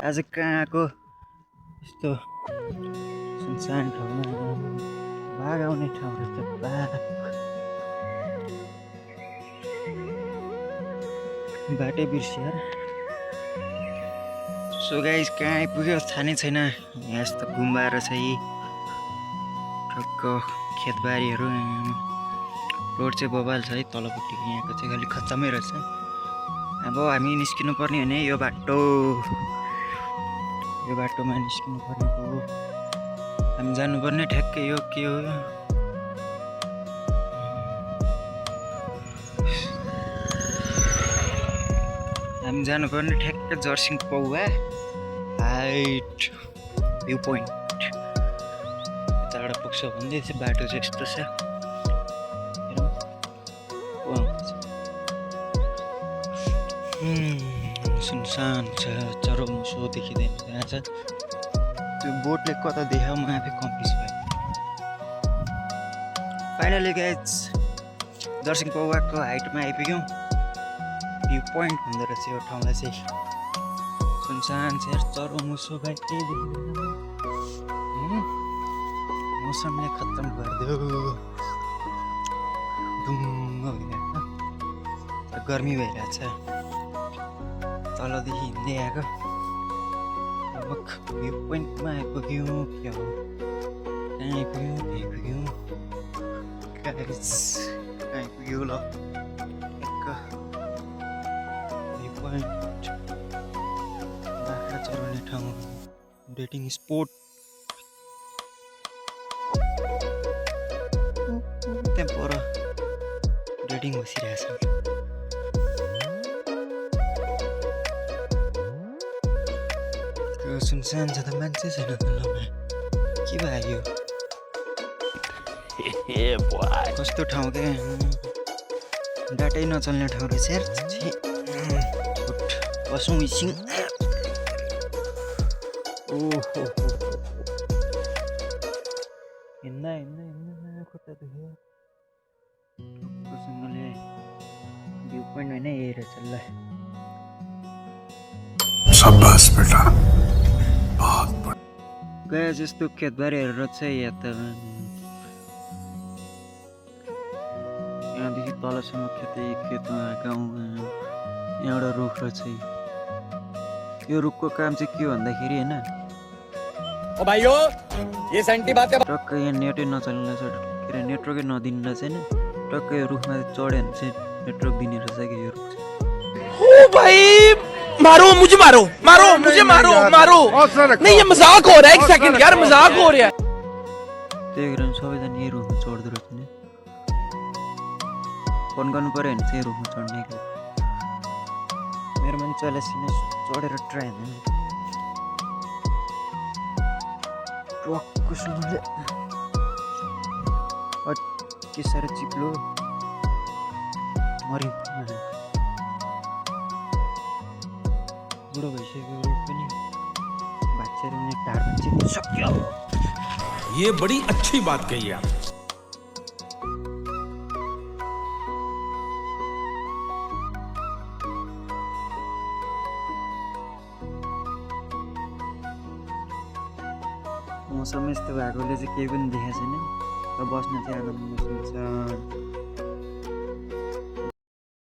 आज कहाँको यस्तो सुनसान ठाउँमा बाघ आउने ठाउँ रहेछ। बाटै बिर्स्यो यार। सो गाइस कहाँ आइपुग्यो थाहा नै छैन। यहाँ यस्तो गुम्बा रहेछ यी ठक्क खेतबारीहरू। रोड चाहिँ बबाल छ है तलपट्टि, यहाँको चाहिँ अलिक खत्तमै रहेछ। अब हामी निस्किनु पर्ने भने यो बाटोमा निस्किनु पर्ने हो। हामी जानुपर्ने ठ्याक्कै यो के हो, हामी जानुपर्ने ठ्याक्कै जर्सिङ पौवा हाइट भ्यू पोइन्ट। यताबाट पुग्छ भन्दै चाहिँ बाटो चाहिँ यस्तो छ। सुनसान छ, चरोमुसो देखिँदैन त्यहाँ छ। त्यो बोटले कता देखायो म आफै कन्फ्युज भएँ। फाइनली गाइज जर्सिङ पौवाको हाइटमा आइपुग्यौँ। भ्यू पोइन्ट हुँदो रहेछ यो ठाउँलाई चाहिँ। सुनसान छ यार, चरोमुसो भाइ केही देखिँदैन। मौसमले खत्तम गरिदियो, ढुङ्ग भइरहेको, गर्मी भइरहेछ। तलदेखि हिँड्दै आएको भ्यू पोइन्टमा आइपुग्यौँ। के हो कहाँ आइपुग्यौँ गाइस, कहाँ आइपुग्यो ल भ्यू पोइन्ट। बाख्रा चराउने ठाउँ, डेटिङ स्पोट। त्यहाँ पर डेटिङ बसिरहेछ। सुनसान छ त, मान्छे छैन तलमा। के भयो कस्तो ठाउँ क्या, डाटै नचल्ने ठाउँ रहेछ यार। बसौँ एकछिन। ओहो हिँड्दा खुट्टा दुख्यो। ढुक्कसँगले भ्यू पोइन्ट होइन यही रहेछ ल। शाबाश बेटा। गए जस्तो खेतबारीहरू चाहिँ यहाँ त यहाँदेखि तलसम्म खेतमा गाउँमा यहाँ एउटा रुख रहेछ। यो रुखको काम चाहिँ के भन्दाखेरि होइन, ओ भाइयों ये सेंटी बातें टक्क यहाँ नेटै नचल्ने रहेछ, के अरे नेटवर्कै नदिने रहेछ होइन। टक्क यो रुखमा चढ्यो भने चाहिँ नेटवर्क दिने रहेछ कि यो रुख चाहिँ। ओ भाई मारो मुझे, मारो मुझे, मारो नहीं ये मजाक हो रहा है। एक सेकंड यार, मजाक हो रहा है। त्यही कारण सबैजना यही रुखमा चढ्दो रहेछ नि। फोन गर्नु पऱ्यो भने चाहिँ रुखमा चढ्ने कि मेरो मान्छेलाई सिनै चढेर ट्राई हुँदैन। टक्कसँगले के साह्रो चिप्लो मरि बुढो भइसक्यो पनि भाँचेर उनी ढाडमा चिप्न सक्यो। ये बड़ी अच्छी बात कही आप। मौसम यस्तो भएकोले चाहिँ केही पनि देखाएको छैन र बस्न चाहिँ आनन्द महसुस हुन्छ।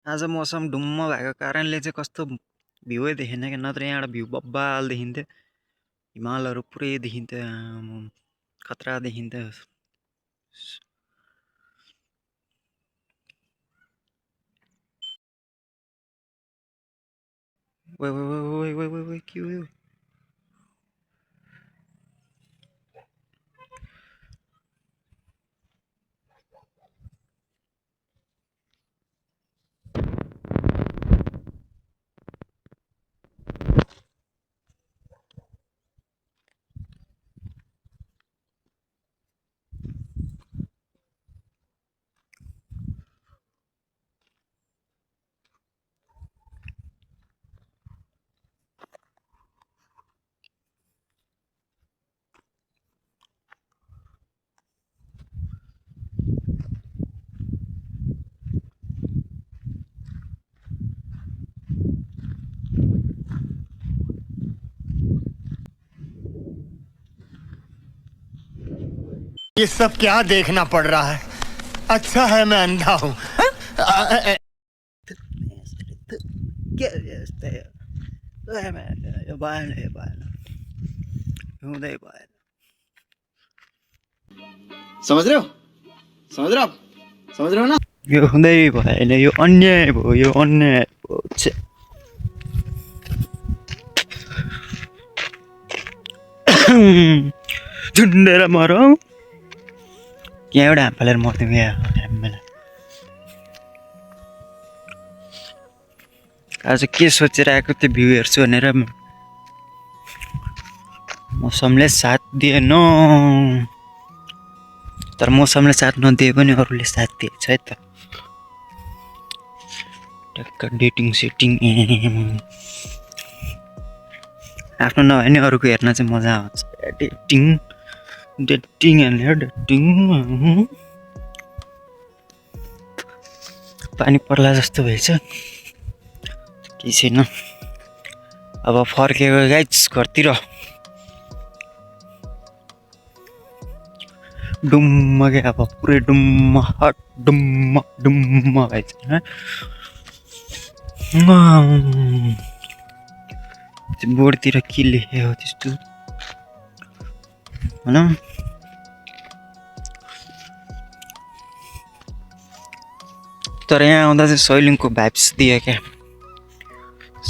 आज मौसम ढुम्म भएको कारणले चाहिँ कस्तो भ्यूै देखेन क्या, नत्र यहाँबाट भ्यू बब्बाल देखिन्थ्यो। हिमालहरू पुरै देखिन्थ्यो, खतरा देखिन्थ्यो। ओ के हो यो? ये सब क्या देखना पड़ रहा है? अच्छा है मैं अंधा हूँ। समझ रहे हो? समझ रहे हो आप? समझ रहे हो ना? यो हुँदै भएन, यो अन्याय भयो, यो अन्याय भयो। छे। झुन्डेर मरौँ यहाँ एउटा हाम्फालेर मर्दिउँ हामीलाई। आज के सोचेर आएको त्यो भ्यू हेर्छु भनेर मौसमले साथ दिएन, तर मौसमले साथ नदिए पनि अरूले साथ दिएछ है त। टक्क डेटिङ सेटिङ आफ्नो नभए नि अरूको हेर्न चाहिँ मजा आउँछ। डेटिङ डेटिङ डेटिङ पानी पर्ला जस्तो भएछ, केही छैन। अब फर्केको गाइज घरतिर डुम्म क्या, अब पुरै डुम्म हट डुम्म डुम्म भएछ। बोर्डतिर के लेखेको त्यस्तो होइन। तर यहाँ आउँदा चाहिँ सैलुङको भाइब्स दियो क्या,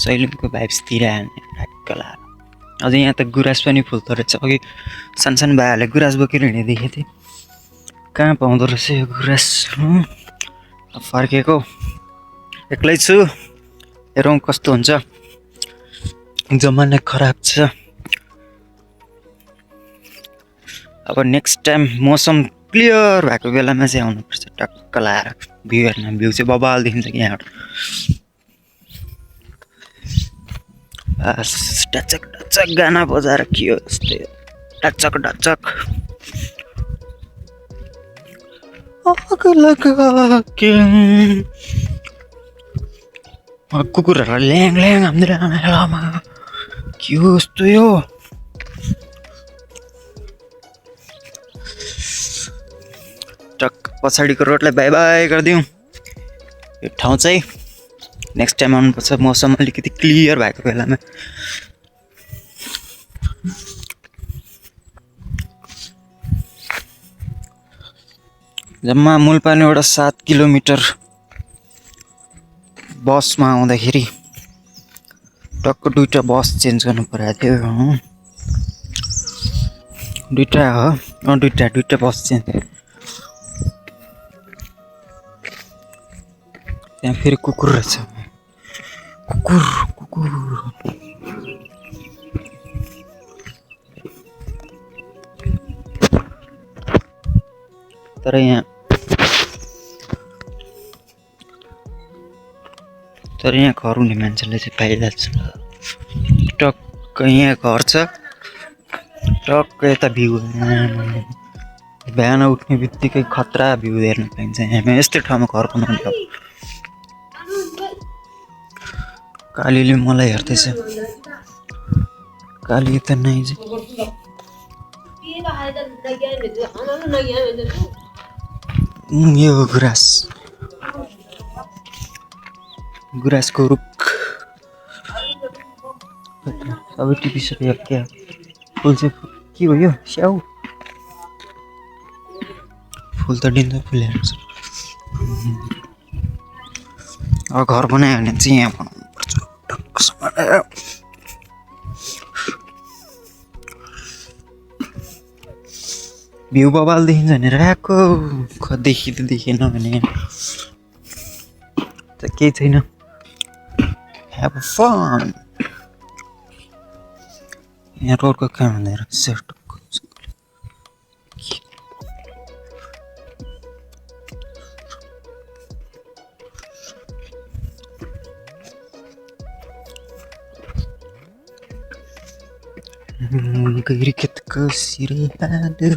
सैलुङको भाइब्स दिइरह्यो ठ्याक्क लाएर। अझै यहाँ त गुराँस पनि फुल्दो रहेछ। अघि सानसानो भाइहरूले गुराँस बोकेर हिँड्ने देखेको थिएँ, कहाँ पाउँदो रहेछ यो गुराँस। फर्केको एक्लै छु, हेरौँ कस्तो हुन्छ। जमाना खराब छ। अब नेक्स्ट टाइम मौसम क्लियर भएको बेलामा चाहिँ आउनुपर्छ टक्क लाएर भ्यू हेर्न। भ्यू चाहिँ बबाल देखिन्छ कि यहाँबाट। बस डचक डचक गाना बजाएर के हो जस्तै डचक डचक कुकुरहरू ल्याङ ल्याङ हाम्रोमा के हो यस्तो यो। टक्क पछाडिको रोडलाई बाई बाई गरिदिउँ। यो ठाउँ चाहिँ नेक्स्ट टाइम आउनुपर्छ मौसम अलिकति क्लियर भएको बेलामा। जम्मा मुलपानीबाट 7 किलोमिटर बसमा आउँदाखेरि टक्क 2टा बस चेन्ज गर्नु परेको थियो। दुईटा हो, दुईटा बस चेन्ज। त्यहाँ फेरि कुकुर रहेछ, कुकुर कुकुर। तर यहाँ घर हुने मान्छेले चाहिँ फाइदा छ। टक्क यहाँ घर छ, टक्क यता भ्यू। बिहान उठ्ने बित्तिकै खतरा भ्यू हेर्न पाइन्छ। यहाँ यस्तै ठाउँमा घर बनाउँछ। कालीले मलाई हेर्दैछ, काली त नै यो गुराँस, गुराँसको रुख सबै टिपिसक्यो क्या। फुल चाहिँ के हो यो स्याउ? फुल त डिन्जो फुलेर छ। अब घर बनायो भने चाहिँ यहाँ बनाउनु पर्छ टक्कसँग। भ्यू बबाल देखिन्छ भनेर आएको, देखिएन भने त केही छैन। Have fun. यहाँ रोडको काम हुँदैन रहेछ। Cricket kasih hadir.